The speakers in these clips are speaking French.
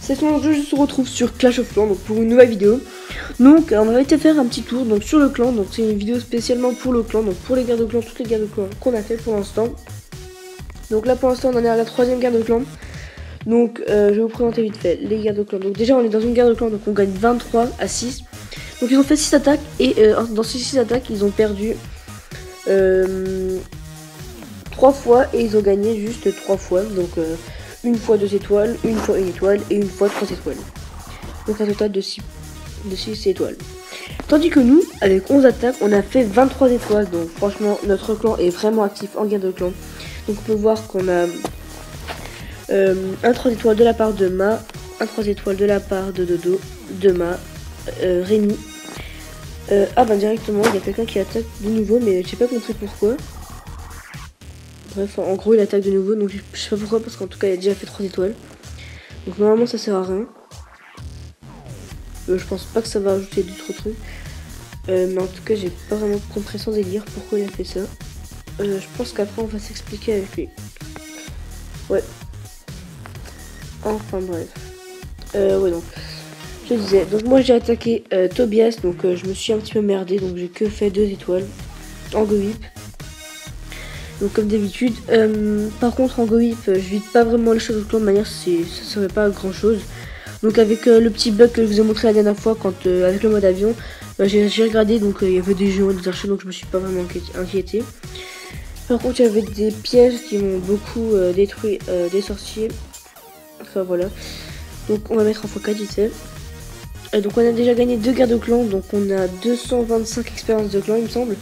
c'est son jeu, je se retrouve sur Clash of Clans donc pour une nouvelle vidéo. Donc on va faire un petit tour donc sur le clan, donc c'est une vidéo spécialement pour le clan, donc pour les guerres de clan, toutes les guerres de clan qu'on a fait pour l'instant. Donc là pour l'instant on en est à la 3e guerre de clan. Donc je vais vous présenter vite fait les guerres de clan. Donc déjà on est dans une guerre de clan, donc on gagne 23 à 6. Donc ils ont fait 6 attaques et dans ces 6 attaques ils ont perdu 3 fois et ils ont gagné juste 3 fois. Donc une fois 2 étoiles, une fois 1 étoile et une fois 3 étoiles. Donc un total de 6 étoiles. Tandis que nous, avec 11 attaques, on a fait 23 étoiles. Donc franchement, notre clan est vraiment actif en guerre de clan. Donc on peut voir qu'on a un 3 étoiles de la part de Ma, un 3 étoiles de la part de Dodo, de Ma, Rémi. Ah bah directement, il y a quelqu'un qui attaque de nouveau, mais j'ai pas compris pourquoi. Bref, en gros il attaque de nouveau, donc je sais pas pourquoi, parce qu'en tout cas il a déjà fait 3 étoiles. Donc normalement ça sert à rien. Je pense pas que ça va ajouter d'autres trucs. Mais en tout cas j'ai pas vraiment compris son délire, pourquoi il a fait ça. Je pense qu'après on va s'expliquer avec lui. Ouais. Enfin bref. Ouais donc. Je disais, donc moi j'ai attaqué Tobias, donc je me suis un petit peu merdé, donc j'ai que fait 2 étoiles en go whip. Donc comme d'habitude, par contre en go whip, je vide pas vraiment les choses au clan, de manière ça serait pas grand chose. Donc avec le petit bug que je vous ai montré la dernière fois, quand avec le mode avion, j'ai regardé, donc il y avait des géants et des archers, donc je me suis pas vraiment inquiété. Par contre il y avait des pièges qui m'ont beaucoup détruit des sorciers. Enfin voilà. Donc on va mettre en x4 vite fait. Donc on a déjà gagné 2 guerres de clan, donc on a 225 expériences de clan il me semble.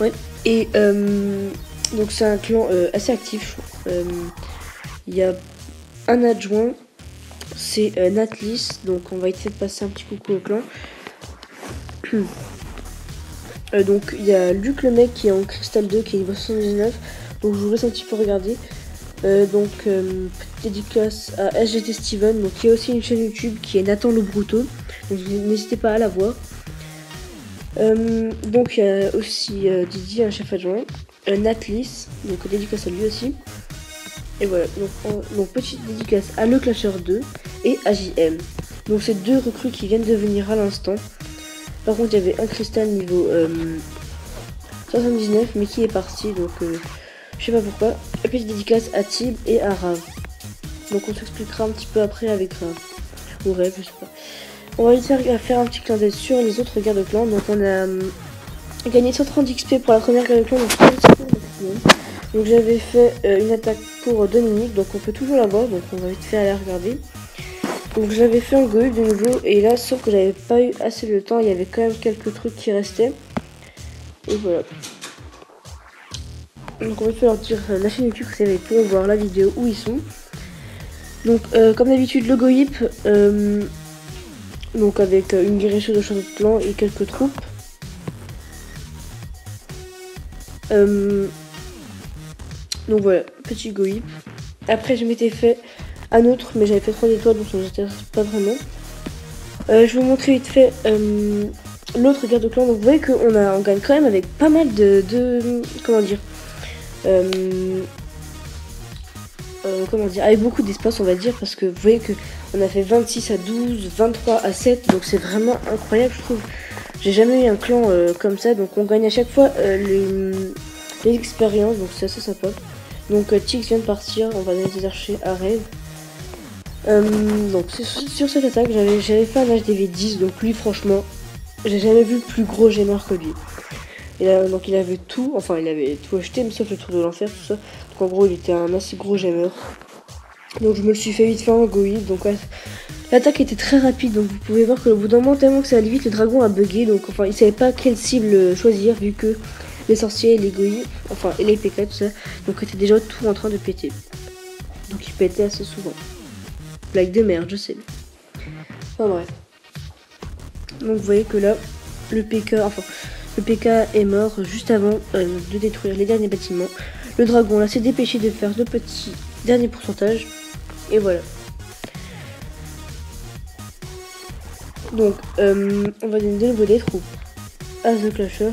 Ouais. Et donc c'est un clan assez actif. Il y a un adjoint, c'est Natlis, donc on va essayer de passer un petit coucou au clan. Donc il y a Luc le mec qui est en cristal 2 qui est niveau 79, donc je vous laisse un petit peu regarder. Donc petite dédicace à SGT Steven, donc il y a aussi une chaîne YouTube qui est Nathan le Bruto, donc n'hésitez pas à la voir. Donc il y a aussi Didier, un chef adjoint, Natlis, donc dédicace à lui aussi. Et voilà, donc petite dédicace à Le Clasher 2 et à JM. Donc c'est 2 recrues qui viennent de venir à l'instant. Par contre il y avait un cristal niveau 79 mais qui est parti, donc je sais pas pourquoi. Et petite dédicace à Tib et à Rav. Donc on s'expliquera un petit peu après avec Rav. Ou Rêve, je sais pas. On va essayer de faire un petit clin d'œil sur les autres guerres de clan. Donc on a gagné 130 XP pour la première guerre de clan. Donc j'avais fait une attaque pour Dominique. Donc on peut toujours la voir. Donc on va vite faire aller regarder. Donc je l'avais fait en go de nouveau. Et là, sauf que j'avais pas eu assez de temps. Il y avait quand même quelques trucs qui restaient. Et voilà. Donc on va faire leur dire la chaîne YouTube, vous savez, pour voir la vidéo où ils sont. Donc comme d'habitude le go whip, donc avec une guérisseuse de château de clan et quelques troupes. Donc voilà, petit go whip. Après je m'étais fait un autre, mais j'avais fait 3 étoiles, donc ça ne m'intéresse pas vraiment. Je vais vous montrer vite fait l'autre guerre de clan. Donc vous voyez qu'on gagne quand même avec pas mal de comment dire, avec beaucoup d'espace on va dire, parce que vous voyez que on a fait 26 à 12, 23 à 7, donc c'est vraiment incroyable je trouve. J'ai jamais eu un clan comme ça, donc on gagne à chaque fois les expériences, donc c'est assez sympa. Donc Tix vient de partir, on va donner des archers à Rêve. Donc sur cette attaque j'avais fait un HDV 10, donc lui franchement j'ai jamais vu plus gros gamer que lui. Donc il avait tout, enfin il avait tout acheté, mais sauf le tour de l'enfer, tout ça. Donc en gros il était un assez gros gamer. Donc je me le suis fait vite fait en go whip. Donc ouais, l'attaque était très rapide, donc vous pouvez voir que au bout d'un moment, tellement que ça allait vite, le dragon a bugué. Donc enfin il savait pas quelle cible choisir, vu que les sorciers et les go whip, enfin et les PK tout ça, donc était déjà tout en train de péter. Donc il pétait assez souvent. Blague de merde, je sais. Enfin bref. Donc vous voyez que là, le PK est mort juste avant de détruire les derniers bâtiments. Le dragon là s'est dépêché de faire de petits derniers pourcentages. Et voilà. Donc on va donner de nouveau des troupes à The Clasher.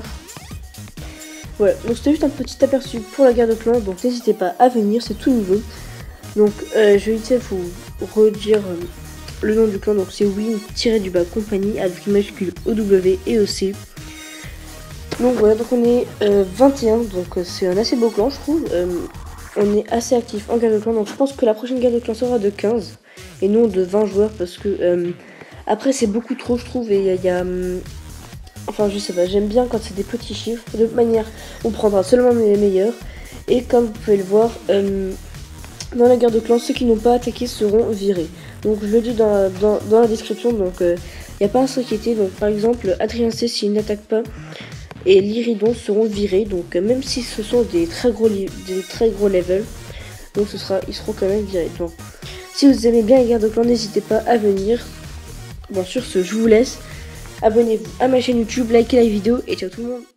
Voilà, donc c'était juste un petit aperçu pour la guerre de clan. Donc n'hésitez pas à venir, c'est tout nouveau. Donc je vais vite vous redire le nom du clan. Donc c'est win-compagnie avec une majuscule OW et EC. Donc voilà, donc on est 21, donc c'est un assez beau clan je trouve. On est assez actif en guerre de clan, donc je pense que la prochaine guerre de clan sera de 15 et non de 20 joueurs parce que après c'est beaucoup trop je trouve et il y a enfin je sais pas, j'aime bien quand c'est des petits chiffres. De toute manière on prendra seulement les meilleurs et comme vous pouvez le voir dans la guerre de clan, ceux qui n'ont pas attaqué seront virés. Donc je le dis dans la description, donc il n'y a pas à s'inquiéter. Donc par exemple Adrien C s'il n'attaque pas et l'Iridon seront virés, donc même si ce sont des très gros levels, donc ils seront quand même virés. Donc si vous aimez bien les guerres de clan, n'hésitez pas à venir. Bon sur ce, je vous laisse. Abonnez-vous à ma chaîne YouTube, likez la vidéo et ciao tout le monde.